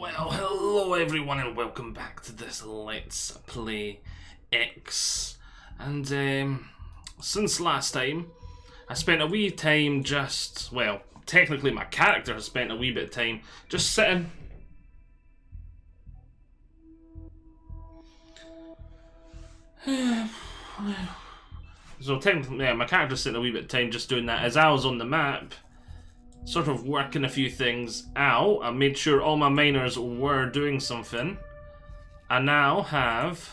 Well, hello everyone and welcome back to this Let's Play X. And since last time, I spent a wee time just, well, technically my character has spent a wee bit of time just sitting. So technically, yeah, my character's spent a wee bit of time just doing that as I was on the map. Sort of working a few things out. I made sure all my miners were doing something. I now have...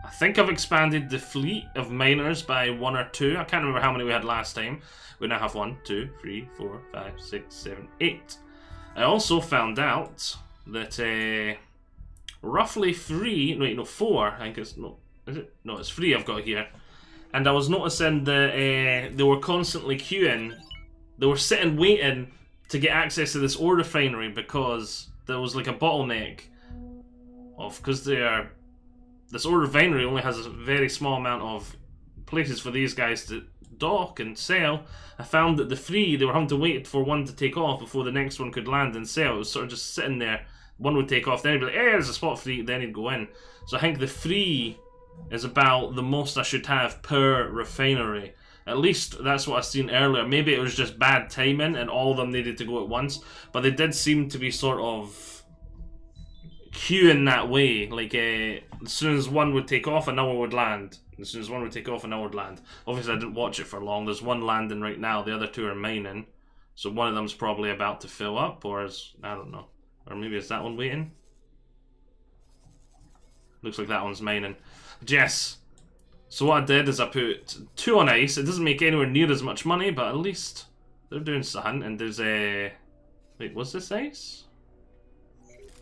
I think I've expanded the fleet of miners by 1 or 2. I can't remember how many we had last time. We now have 1, 2, 3, 4, 5, 6, 7, 8. I also found out that roughly 3... Wait, no, 4. I think it's... No, is it? No, it's 3 I've got here. And I was noticing that they were constantly queuing. They were sitting waiting to get access to this ore refinery because there was like a bottleneck of, because this ore refinery only has a very small amount of places for these guys to dock and sell. I found that the 3, they were having to wait for one to take off before the next one could land and sell. It was sort of just sitting there. One would take off, then he'd be like, hey, there's a spot free, then he'd go in. So I think the 3 is about the most I should have per refinery. At least that's what I seen earlier. Maybe it was just bad timing and all of them needed to go at once. But they did seem to be sort of queuing that way. Like, as soon as one would take off, another would land. As soon as one would take off, another would land. Obviously, I didn't watch it for long. There's one landing right now. The other 2 are mining. So one of them's probably about to fill up. Or is, I don't know. Or maybe is that one waiting? Looks like that one's mining. But yes. So what I did is I put 2 on ice. It doesn't make anywhere near as much money, but at least they're doing something. And there's a... Wait, was this ice?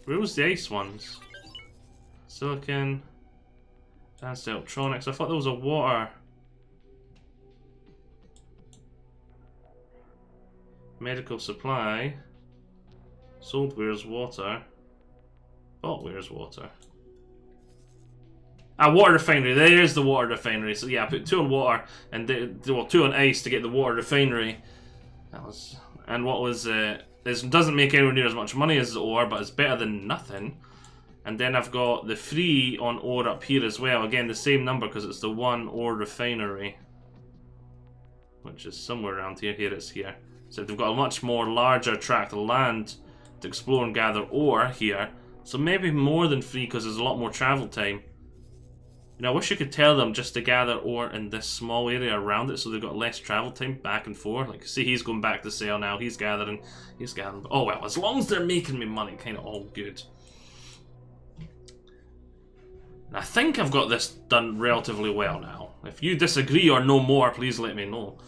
Where was the ice ones? Silicon. Advanced electronics. I thought there was a water. Medical supply. Sold wares water. Bought wares water. Water refinery. There's the water refinery. So yeah, I put 2 on water and 2 on ice to get the water refinery. That was, and what was this doesn't make anywhere near as much money as the ore, but it's better than nothing. And then I've got the 3 on ore up here as well. Again, the same number because it's the 1 ore refinery, which is somewhere around here. Here it's here. So they've got a much more larger tract of land to explore and gather ore here. So maybe more than 3 because there's a lot more travel time. You know, I wish you could tell them just to gather ore in this small area around it so they've got less travel time back and forth. Like, see, he's going back to sell now. He's gathering. He's gathering. Oh, well, as long as they're making me money, kind of all good. And I think I've got this done relatively well now. If you disagree or know more, please let me know.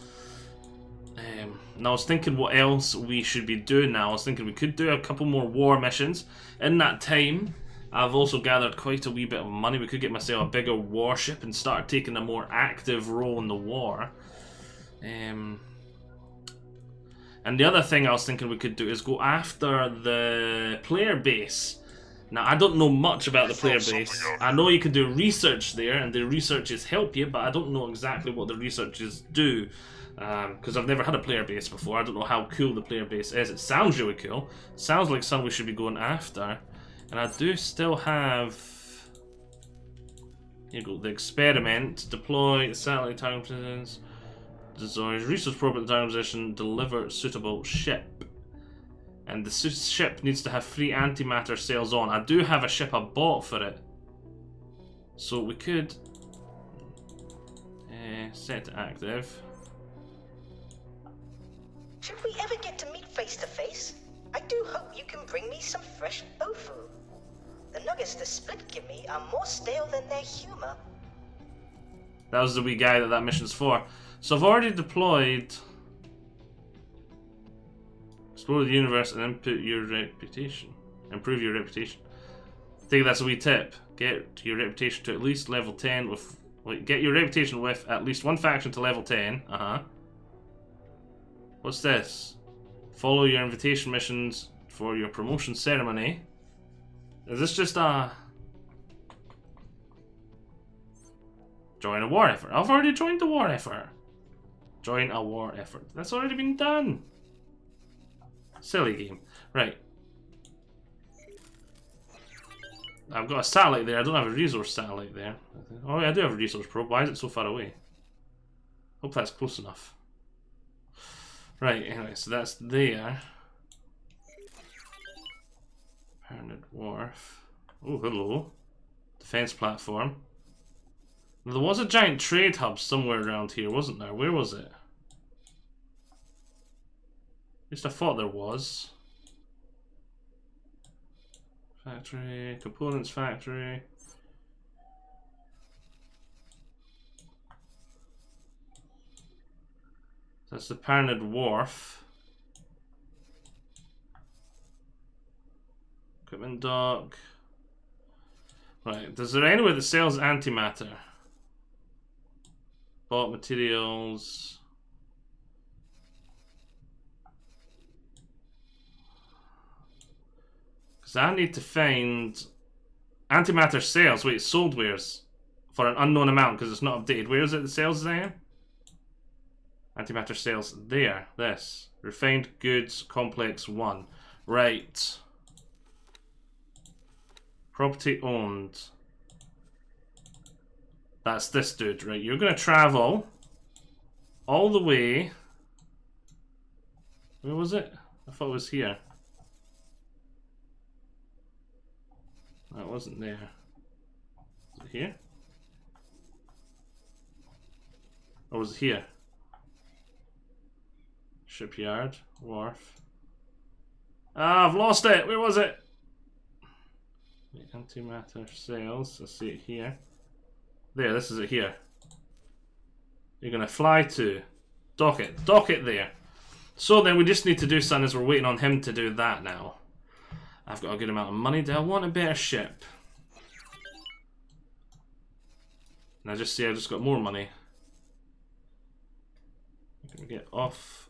And I was thinking what else we should be doing now. I was thinking we could do a couple more war missions. In that time... I've also gathered quite a wee bit of money. We could get myself a bigger warship and start taking a more active role in the war. And the other thing I was thinking we could do is go after the player base. Now, I don't know much about the player base. I know you can do research there, and the researches help you, but I don't know exactly what the researches do. Because I've never had a player base before. I don't know how cool the player base is. It sounds really cool. It sounds like something we should be going after. And I do still have... Here you go, the experiment, deploy the satellite time positions, design resource probe at the time position, deliver suitable ship. And the ship needs to have 3 antimatter cells on. I do have a ship I bought for it. So we could... set to active. Should we ever get to meet face to face, I do hope you can bring me some fresh tofu. The nuggets the split give me are more stale than their humor. That was the wee guy that mission's for. So I've already deployed... Explore the universe and input your reputation. Improve your reputation. I think that's a wee tip. Get your reputation to at least level 10 with... Wait, get your reputation with at least 1 faction to level 10. What's this? Follow your invitation missions for your promotion ceremony. Is this just a... Join a war effort. I've already joined the war effort. Join a war effort. That's already been done. Silly game. Right. I've got a satellite there. I don't have a resource satellite there. Oh yeah, I do have a resource probe. Why is it so far away? Hope that's close enough. Right, anyway, so that's there. Permanent wharf. Oh, hello. Defense platform. There was a giant trade hub somewhere around here, wasn't there? Where was it? At least I thought there was. Factory, components factory. That's the Parnid Wharf. Equipment dock. Right, is there anywhere that sells antimatter? Bought materials. Because I need to find antimatter sales. Wait, sold wares for an unknown amount because it's not updated. Where is it that sells then? Antimatter sales there. This. Refined goods complex 1. Right. Property owned. That's this dude, right? You're gonna travel all the way. Where was it? I thought it was here. That wasn't there. Was it here? Or was it here? Shipyard, wharf. Ah, I've lost it! Where was it? Antimatter sales. I see it here. There, this is it here. You're gonna fly to. Dock it. Dock it there. So then we just need to do something as we're waiting on him to do that now. I've got a good amount of money. Do I want a better ship? And I just see I just got more money. Can we get off?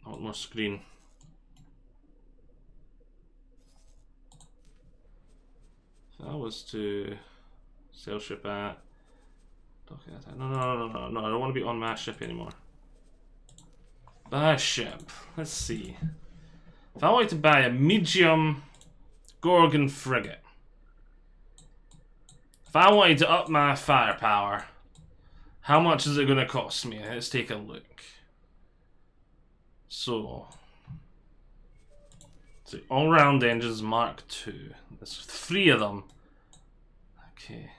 I want more screen. If I was to sail ship at... No, I don't want to be on my ship anymore. Buy a ship. Let's see. If I wanted to buy a medium Gorgon frigate. If I wanted to up my firepower, how much is it going to cost me? Let's take a look. So, all-round engines Mark II. There's 3 of them. Okay.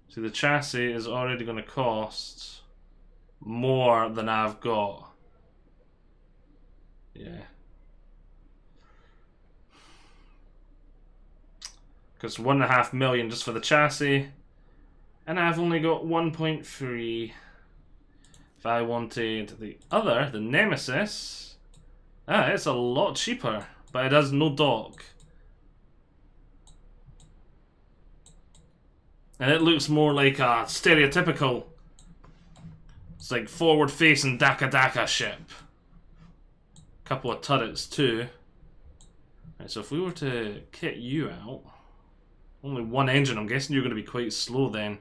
See, the chassis is already going to cost more than I've got. Yeah. Because 1.5 million just for the chassis. And I've only got 1.3. If I wanted the other, the Nemesis, it's a lot cheaper, but it has no dock. And it looks more like a stereotypical, it's like forward-facing Daka ship. Couple of turrets too. Right, so if we were to kit you out, only 1 engine, I'm guessing you're going to be quite slow then.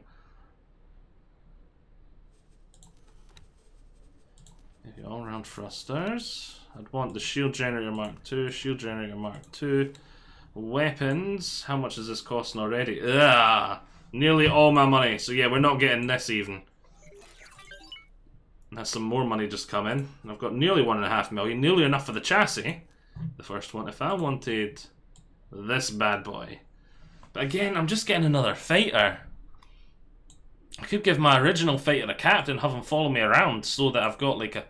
Maybe all-round thrusters. I'd want the shield generator Mark II, shield generator Mark II. Weapons. How much is this costing already? Ugh, nearly all my money. So yeah, we're not getting this even. And that's some more money just come in. And I've got nearly 1.5 million. Nearly enough for the chassis. The first one. If I wanted this bad boy. But again, I'm just getting another fighter. I could give my original fighter a captain, have him follow me around so that I've got like a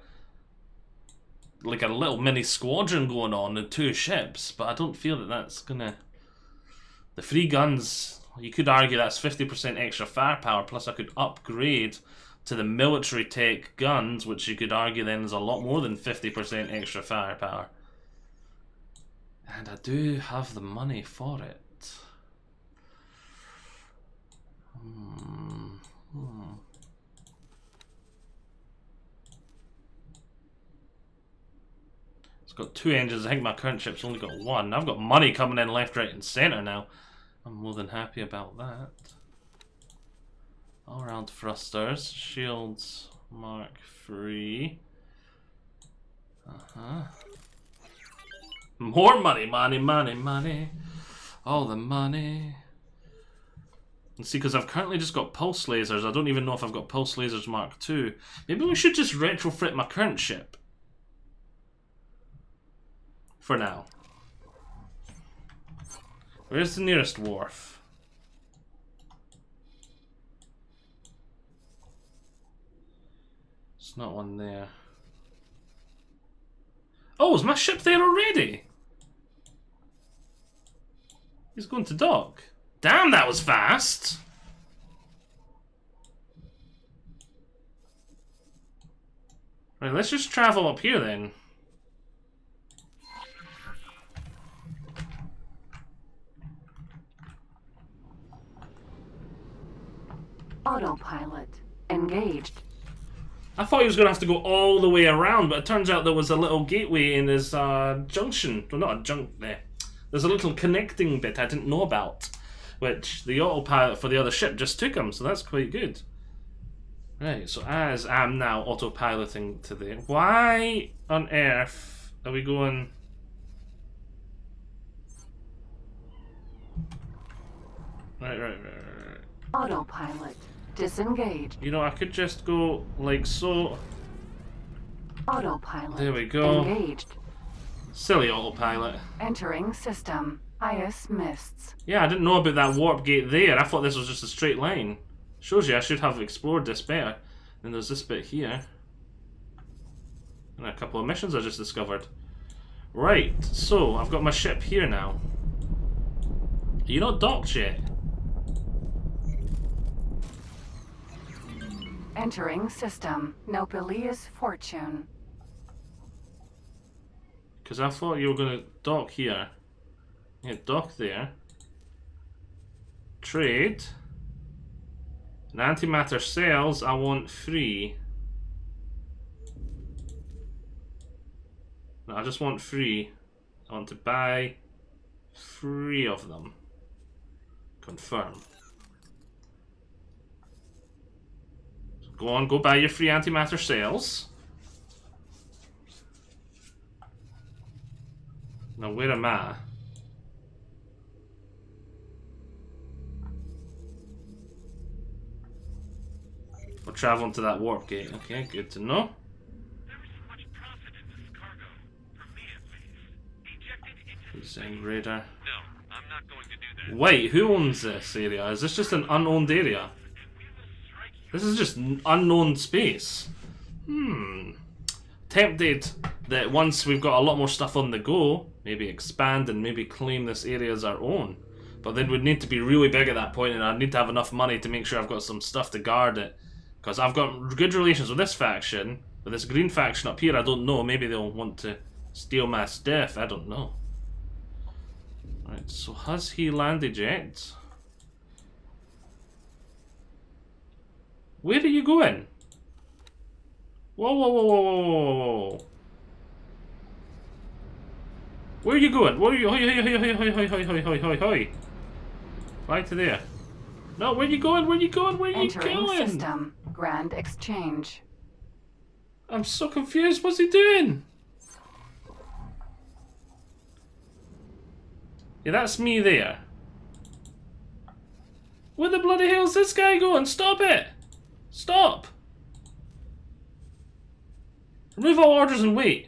little mini squadron going on and 2 ships, but I don't feel that that's gonna... The 3 guns, you could argue that's 50% extra firepower, plus I could upgrade to the military tech guns, which you could argue then is a lot more than 50% extra firepower. And I do have the money for it. It's got 2 engines. I think my current ship's only got 1. I've got money coming in left, right, and centre now. I'm more than happy about that. All round thrusters, shields, Mark III. More money, money, money, money. All the money. And see, because I've currently just got pulse lasers. I don't even know if I've got pulse lasers Mark II. Maybe we should just retrofit my current ship. For now. Where's the nearest wharf? It's not one there. Oh, is my ship there already? He's going to dock. Damn, that was fast! Right, let's just travel up here then. Autopilot engaged. I thought he was going to have to go all the way around, but it turns out there was a little gateway in his junction. Well, not a junk there. There's a little connecting bit I didn't know about, which the autopilot for the other ship just took him, so that's quite good. Right, so as I'm now autopiloting to there, why on earth are we going... Right. Autopilot disengaged. You know, I could just go like so. Autopilot There we go. engaged. Silly autopilot. Entering system. Ice mists. Yeah, I didn't know about that warp gate there. I thought this was just a straight line. Shows you I should have explored this better. Then there's this bit here. And a couple of missions I just discovered. Right, so I've got my ship here now. You're not docked yet. Entering system. Nopelius fortune. Because I thought you were going to dock here. Yeah, dock there. Trade. And antimatter cells I want free. No, I just want free. I want to buy 3 of them. Confirm. So go on, go buy your free antimatter cells. Now where am I? We're traveling to that warp gate. Okay, good to know. There is so much profit in this cargo. For me at least. Ejected into Zen radar. No, I'm not going to do that. Wait, who owns this area? Is this just an unowned area? And we will strike you. This is just unknown space. Tempted that once we've got a lot more stuff on the go, maybe expand and maybe claim this area as our own. But then we'd need to be really big at that point, and I'd need to have enough money to make sure I've got some stuff to guard it. Because I've got good relations with this faction, but this green faction up here, I don't know. Maybe they'll want to steal my stuff. I don't know. Right, so has he landed yet? Where are you going? Whoa, whoa, whoa, whoa, whoa, whoa, whoa. Where are you going? Where are you? Hoi, hoi, hoi, hoi, hoi, hoi, hoi, hoi, hoi, hoi. Right to there. No, where are you going? Where are you going? Where are you Entering going? system. Grand exchange. I'm so confused. What's he doing? Yeah, that's me there. Where the bloody hell's this guy going? Stop it! Stop! Remove all orders and wait.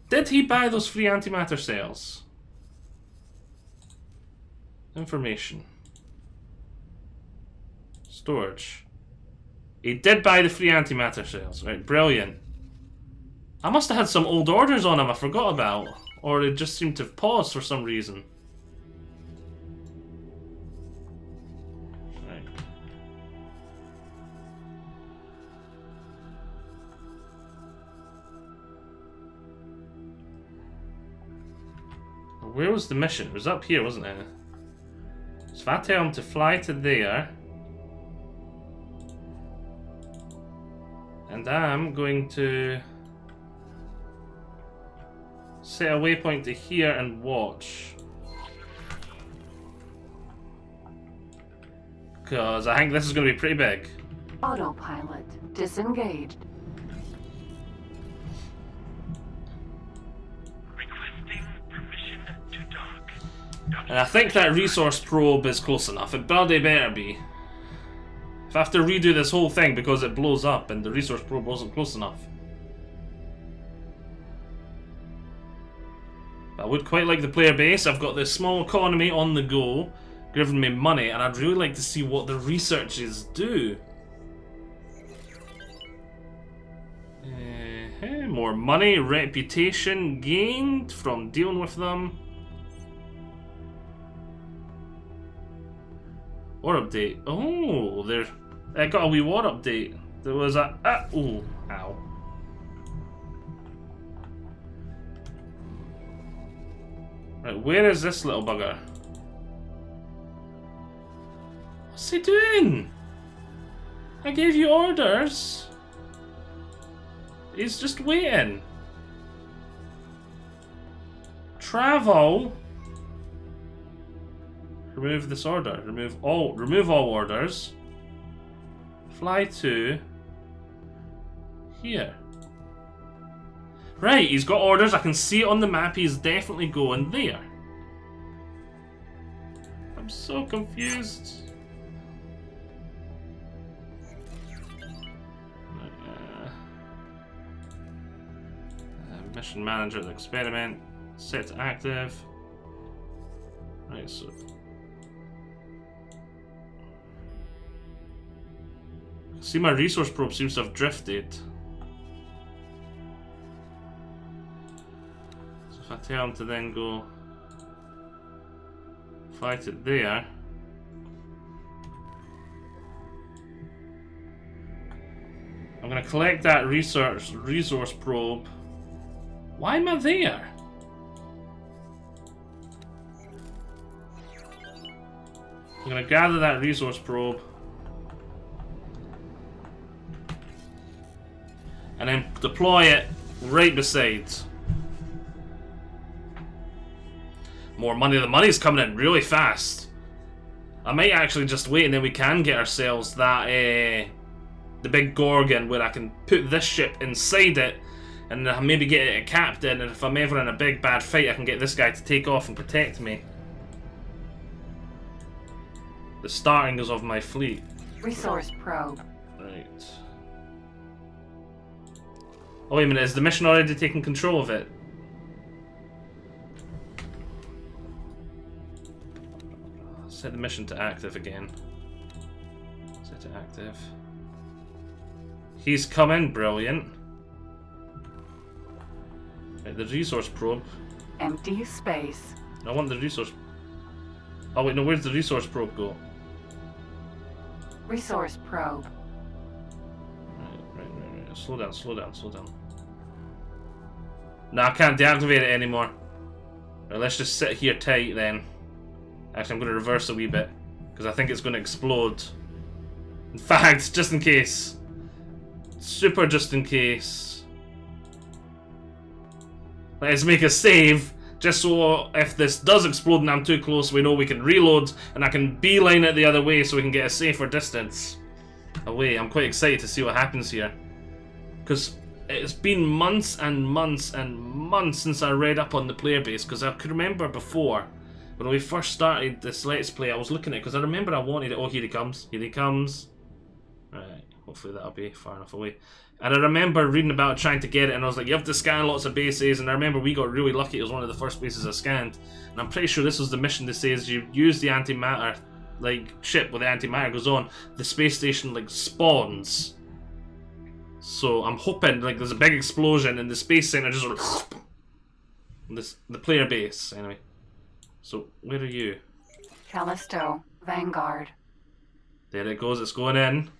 Did he buy those free antimatter cells? Information. Storage. He did buy the free antimatter cells, right? Brilliant. I must have had some old orders on him I forgot about. Or it just seemed to have paused for some reason. Right. Where was the mission? It was up here, wasn't it? So if I tell him to fly to there, and I'm going to set a waypoint to here and watch. Because I think this is going to be pretty big. Autopilot disengaged. And I think that resource probe is close enough. It bloody better be. If I have to redo this whole thing because it blows up and the resource probe wasn't close enough. I would quite like the player base. I've got this small economy on the go, giving me money, and I'd really like to see what the researchers do. More money, reputation gained from dealing with them. War update. Oh, I got a wee war update. There was a oh, ow. Right, where is this little bugger? What's he doing? I gave you orders. He's just waiting. Travel. Remove this order. Remove all orders. Fly to here. Right, he's got orders. I can see it on the map. He's definitely going there. I'm so confused. Mission manager, the experiment, set to active. Right, so see, my resource probe seems to have drifted. So if I tell him to then go fly to there. I'm gonna collect that resource probe. Why am I there? I'm gonna gather that resource probe and then deploy it right beside. More money. The money's coming in really fast. I might actually just wait and then we can get ourselves that the big Gorgon where I can put this ship inside it and maybe get it a captain, and if I'm ever in a big bad fight I can get this guy to take off and protect me. The starting is of my fleet. Resource probe. Right. Oh wait a minute, is the mission already taking control of it? Set the mission to active again. Set to active. He's coming, brilliant. Right, the resource probe. Empty space. I want the resource. Oh wait, no, where's the resource probe go? Resource probe. Right. Slow down. No, I can't deactivate it anymore. Right, let's just sit here tight then. Actually, I'm going to reverse a wee bit, because I think it's going to explode. In fact, just in case. Super just in case. Let's make a save, just so if this does explode and I'm too close, we know we can reload, and I can beeline it the other way so we can get a safer distance away. I'm quite excited to see what happens here, because it's been months and months and months since I read up on the player base, because I could remember before, when we first started this Let's Play, I was looking at it, because I remember I wanted it. Oh, here he comes. Right, hopefully that'll be far enough away. And I remember reading about trying to get it, and I was like, you have to scan lots of bases, and I remember we got really lucky. It was one of the first bases I scanned, and I'm pretty sure this was the mission that says you use the antimatter, like, ship with the antimatter goes on, the space station, like, spawns. So I'm hoping, like, there's a big explosion, and the space center just sort of... the player base, anyway. So, where are you? Callisto. Vanguard. There it goes, it's going in.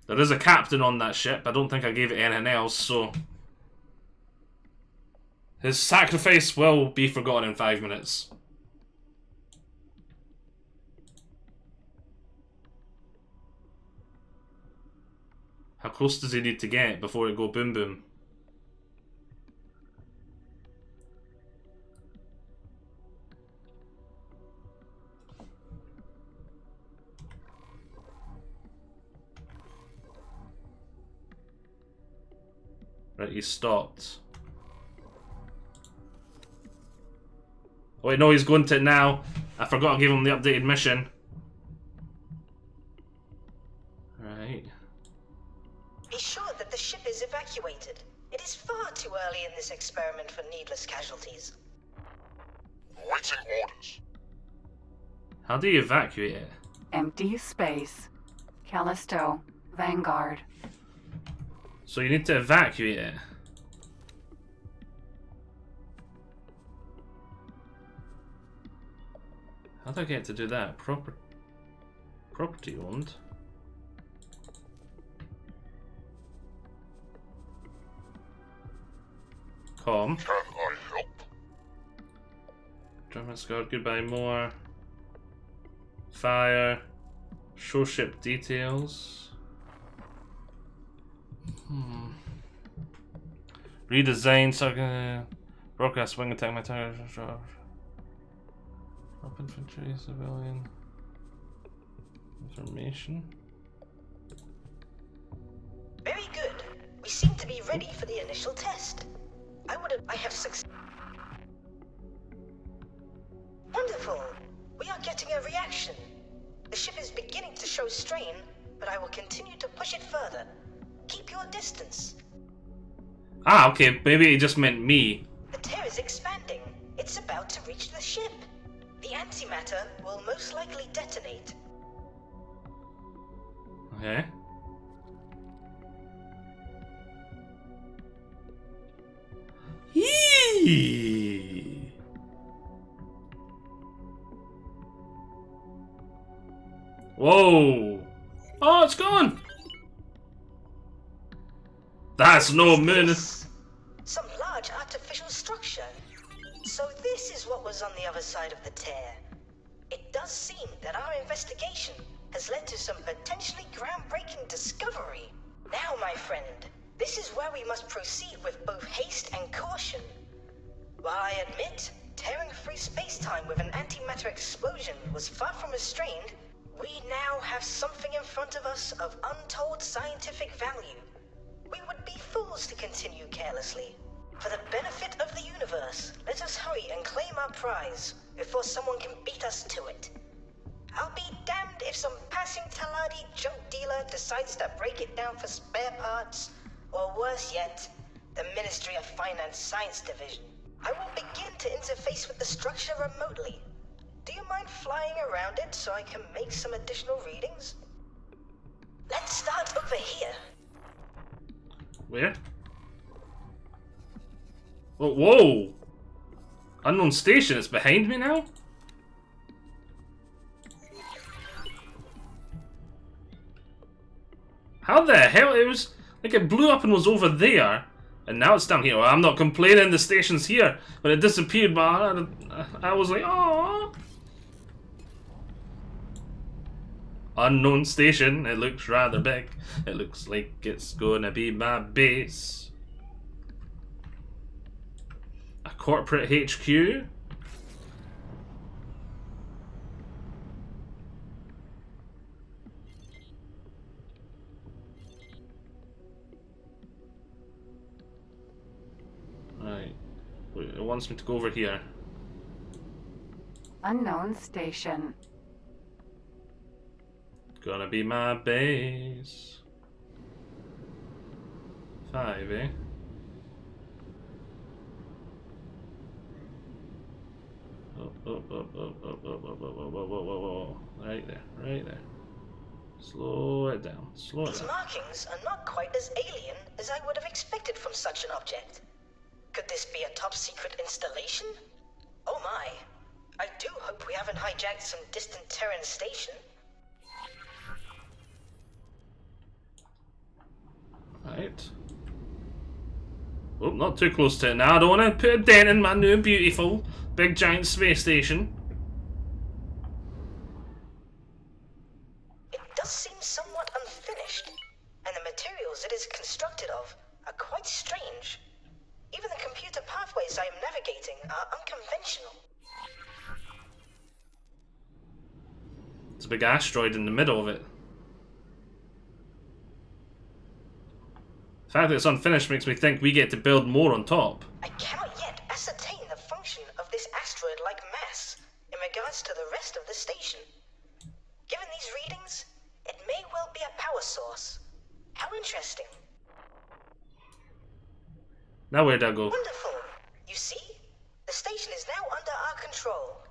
There is a captain on that ship. I don't think I gave it anything else, so... his sacrifice will be forgotten in 5 minutes. How close does he need to get before it go boom boom? Right, he stopped. Oh wait, no, he's going to it now. I forgot to give him the updated mission. Right. Be sure that the ship is evacuated. It is far too early in this experiment for needless casualties. Awaiting orders. How do you evacuate it? Empty space. Callisto, Vanguard. So you need to evacuate it. How do I get to do that? Property owned. Com. Can I help? German Scout, goodbye more. Fire. Show ship details. Redesign, broadcast wing attack my target. Up infantry, civilian. Information. Very good. We seem to be ready for the initial test. I have succeeded. Wonderful. We are getting a reaction. The ship is beginning to show strain, but I will continue to push it further. Keep your distance. Ah, okay. Maybe it just meant me. The tear is expanding. It's about to reach the ship. The antimatter will most likely detonate. Okay. Yee! Whoa! Oh, it's gone! That's no moon. Some large artificial structure. So this is what was on the other side of the tear. It does seem that our investigation has led to some potentially groundbreaking discovery. Now, my friend, this is where we must proceed with both haste and caution. While I admit, tearing through space-time with an antimatter explosion was far from restrained, we now have something in front of us of untold scientific value. We would be fools to continue carelessly. For the benefit of the universe, let us hurry and claim our prize before someone can beat us to it. I'll be damned if some passing Taladi junk dealer decides to break it down for spare parts, or worse yet, the Ministry of Finance Science Division. I will begin to interface with the structure remotely. Do you mind flying around it so I can make some additional readings? Let's start over here. Where? Oh, whoa! Unknown station, it's behind me now? How the hell? It was like it blew up and was over there, and now it's down here. Well, I'm not complaining, the station's here, but it disappeared, but I was like, oh. Unknown station, it looks rather big. It looks like it's gonna be my base. A corporate HQ? Right. It wants me to go over here. Unknown station. Gonna be my base. 5, eh? Whoa. Right there, right there. Slow it down, slow it These down. markings are not quite as alien as I would have expected from such an object. Could this be a top-secret installation? Oh my. I do hope we haven't hijacked some distant Terran station. Right. Oh, not too close to it now. I don't want to put a dent in my new beautiful big giant space station. It does seem somewhat unfinished, and the materials it is constructed of are quite strange. Even the computer pathways I am navigating are unconventional. There's a big asteroid in the middle of it. The fact that it's unfinished makes me think we get to build more on top. I cannot yet ascertain the function of this asteroid-like power source. How interesting. Now where'd I go? Wonderful. You see? The station is now under our control.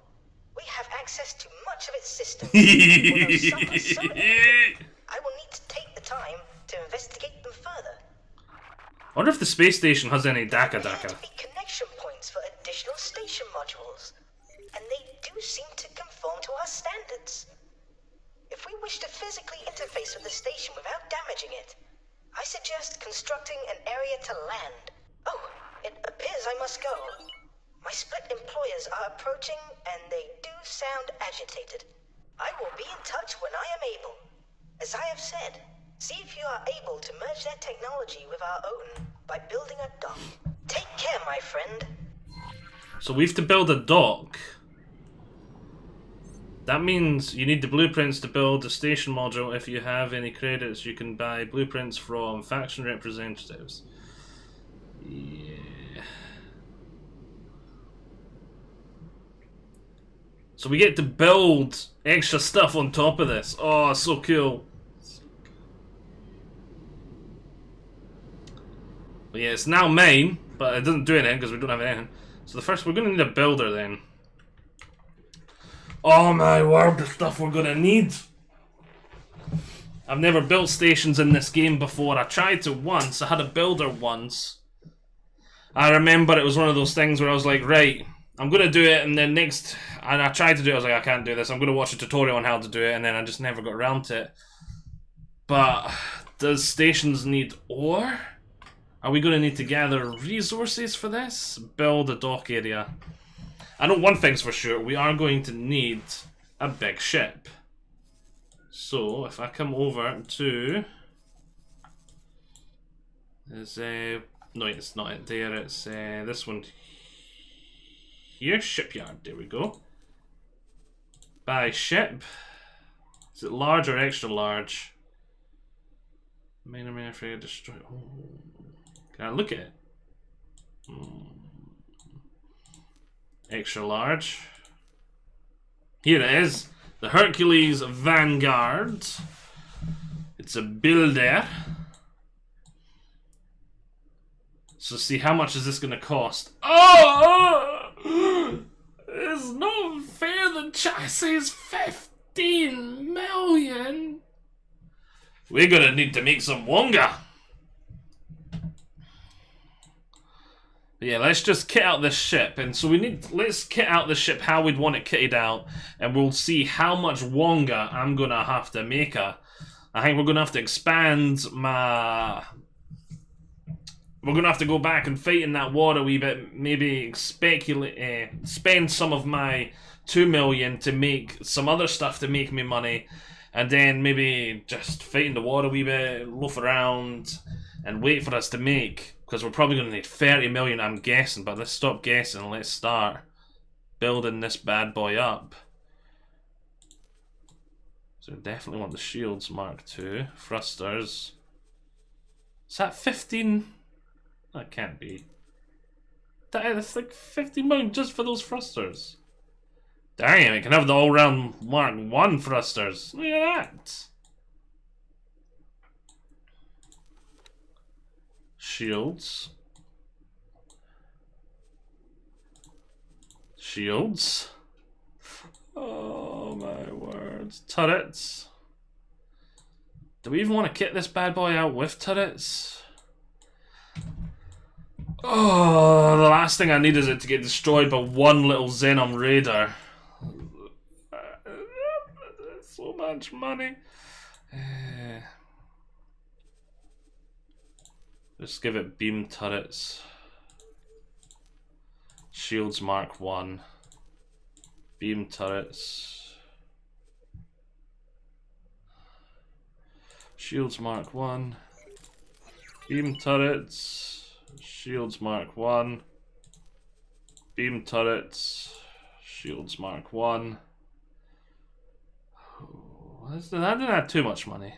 We have access to much of its systems. Although some are so intricate, I will need to take the time to investigate them further. I wonder if the space station has any There Daka. to be connection points for additional station modules, and they do seem to conform to our standards. If we wish to physically interface with the station without damaging it, I suggest constructing an area to land. Oh, it appears I must go. My split employers are approaching, and they do sound agitated. I will be in touch when I am able. As I have said, see if you are able to merge their technology with our own by building a dock. Take care, my friend. So we have to build a dock. That means you need the blueprints to build a station module. If you have any credits, you can buy blueprints from faction representatives. Yeah. So we get to build extra stuff on top of this. Oh, so cool. But yeah, it's now mine, but it doesn't do anything because we don't have anything. So the first, we're going to need a builder then. Oh my word, the stuff we're going to need. I've never built stations in this game before. I tried to once. I had a builder once. I remember it was one of those things where I was like, right, I'm going to do it, and then next, and I tried to do it, I was like, I can't do this. I'm going to watch a tutorial on how to do it, and then I just never got around to it. But does stations need ore? Are we going to need to gather resources for this? Build a dock area. I know one thing's for sure, we are going to need a big ship. So, if I come over to... no, it's not it there, it's this one here, shipyard, there we go. Buy ship. Is it large or extra large? Main frigate destroy. Oh. Can I look at it? Extra large. Here it is. The Hercules Vanguard. It's a builder. So see, how much is this going to cost? Oh! It's not fair. The chassis is 15 million. We're going to need to make some Wonga. But yeah, let's just kit out this ship. And so let's kit out the ship how we'd want it kitted out. And we'll see how much Wonga I'm going to have to make her. I think we're going to have to expand my... We're going to have to go back and fight in that war a wee bit. Maybe spend some of my 2 million to make some other stuff to make me money. And then maybe just fight in the war a wee bit, loaf around, and wait for us to make... Because we're probably going to need 30 million, I'm guessing. But let's stop guessing and let's start building this bad boy up. So we definitely want the shields Mark II. Thrusters. Is that 15? That can't be. That's like 15 million just for those thrusters. Damn, it can have the all-round Mark I thrusters. Look at that. Shields. Shields. Oh my words. Turrets. Do we even want to kit this bad boy out with turrets? Oh, the last thing I need is it to get destroyed by one little Xenom Raider. So much money. Let's give it beam turrets. Shields Mark 1. Beam turrets. Shields Mark 1. Beam turrets. Shields Mark 1. Beam turrets. Shields Mark 1. That didn't have too much money.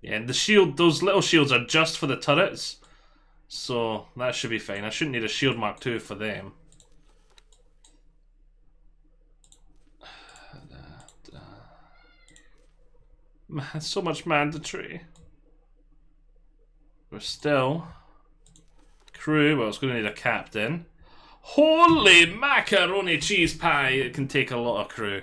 Yeah, and the shield, those little shields are just for the turrets. So that should be fine. I shouldn't need a shield Mark II for them. So much mandatory. We're still crew. Well, it's going to need a captain. Holy macaroni cheese pie! It can take a lot of crew.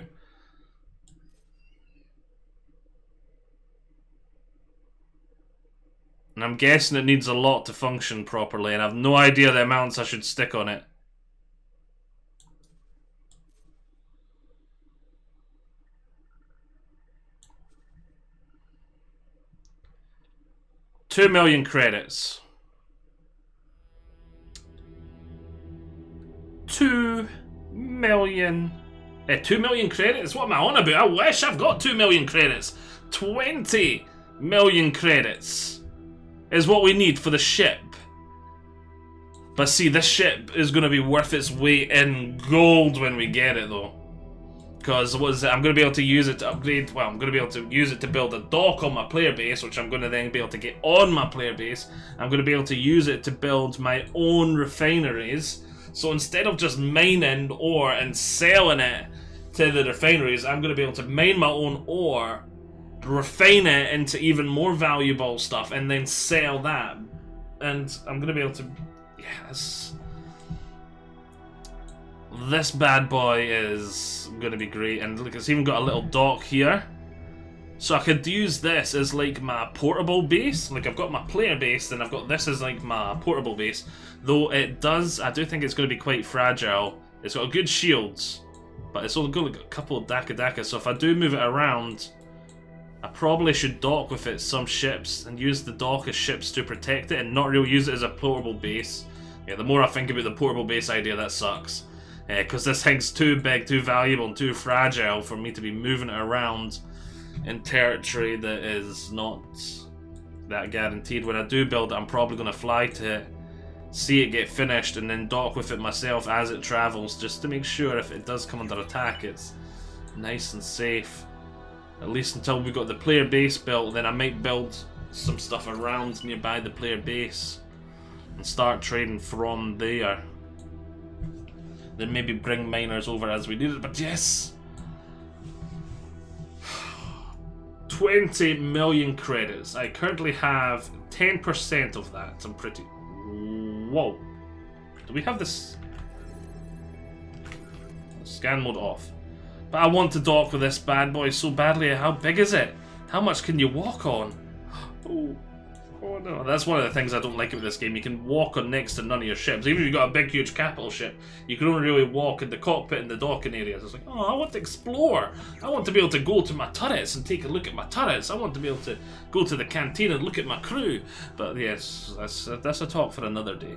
And I'm guessing it needs a lot to function properly, and I have no idea the amounts I should stick on it. $2 million credits. 2 million. 2 million credits? What am I on about? I wish I've got 2 million credits. 20 million credits is what we need for the ship. But see, this ship is going to be worth its weight in gold when we get it, though. Because what is it? I'm going to be able to use it to upgrade. Well, I'm going to be able to use it to build a dock on my player base, which I'm going to then be able to get on my player base. I'm going to be able to use it to build my own refineries. So instead of just mining ore and selling it to the refineries, I'm going to be able to mine my own ore, refine it into even more valuable stuff, and then sell that. And I'm going to be able to... Yes. This bad boy is going to be great. And look, it's even got a little dock here. So I could use this as like my portable base. Like I've got my player base, then I've got this as like my portable base. Though it does, I do think it's going to be quite fragile. It's got good shields, but it's only got like a couple of Daka. So if I do move it around, I probably should dock with it some ships and use the dock as ships to protect it and not really use it as a portable base. Yeah, the more I think about the portable base idea, that sucks. Because this thing's too big, too valuable, and too fragile for me to be moving it around in territory that is not that guaranteed. When I do build it, I'm probably going to fly to it, see it get finished, and then dock with it myself as it travels, just to make sure if it does come under attack, it's nice and safe. At least until we've got the player base built, then I might build some stuff around nearby the player base and start trading from there. Then maybe bring miners over as we need it, but yes! 20 million credits. I currently have 10% of that. I'm pretty... Whoa. Do we have this? Scan mode off. But I want to dock with this bad boy so badly. How big is it? How much can you walk on? Oh no. That's one of the things I don't like about this game. You can walk on next to none of your ships. Even if you've got a big, huge capital ship, you can only really walk in the cockpit and the docking areas. It's like, oh, I want to explore. I want to be able to go to my turrets and take a look at my turrets. I want to be able to go to the canteen and look at my crew. But yes, that's a talk for another day.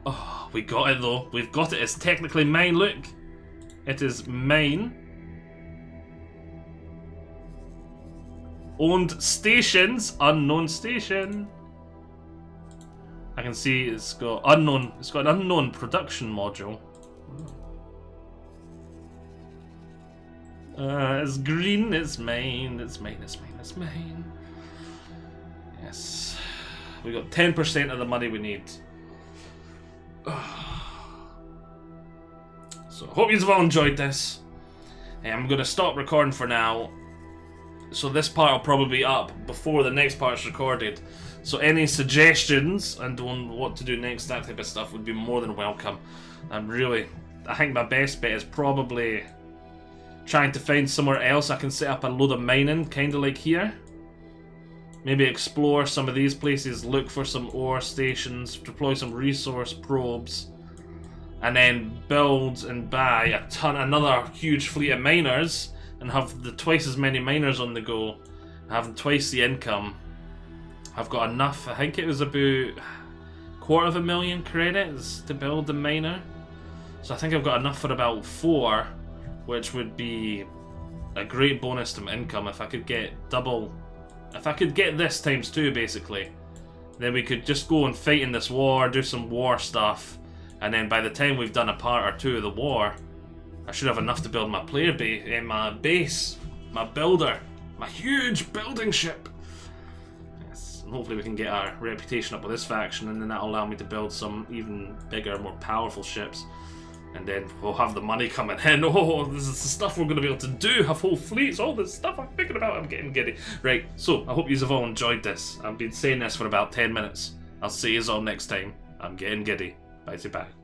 Oh, we got it though. We've got it. It's technically mine. Look. It is mine. Owned stations, unknown station. I can see it's got unknown. It's got an unknown production module. It's green. It's mine. It's mine. It's mine. It's mine. Yes, we got 10% of the money we need. So I hope you've all enjoyed this. I'm gonna stop recording for now. So this part will probably be up before the next part's recorded. So any suggestions and on what to do next, that type of stuff, would be more than welcome. I think my best bet is probably trying to find somewhere else I can set up a load of mining, kind of like here. Maybe explore some of these places, look for some ore stations, deploy some resource probes, and then build and buy another huge fleet of miners, and have twice as many miners on the go, having twice the income. I've got enough, I think it was about 250,000 credits to build the miner. So I think I've got enough for about 4, which would be a great bonus to my income if I could get double. If I could get this times 2 basically, then we could just go and fight in this war, do some war stuff, and then by the time we've done a part or 2 of the war, I should have enough to build my player base, my builder, my huge building ship. Yes, and hopefully we can get our reputation up with this faction, and then that'll allow me to build some even bigger, more powerful ships. And then we'll have the money coming in. Oh, this is the stuff we're going to be able to do. Have whole fleets, all this stuff I'm thinking about. I'm getting giddy. Right, so I hope you have all enjoyed this. I've been saying this for about 10 minutes. I'll see you all next time. I'm getting giddy. Bye-bye.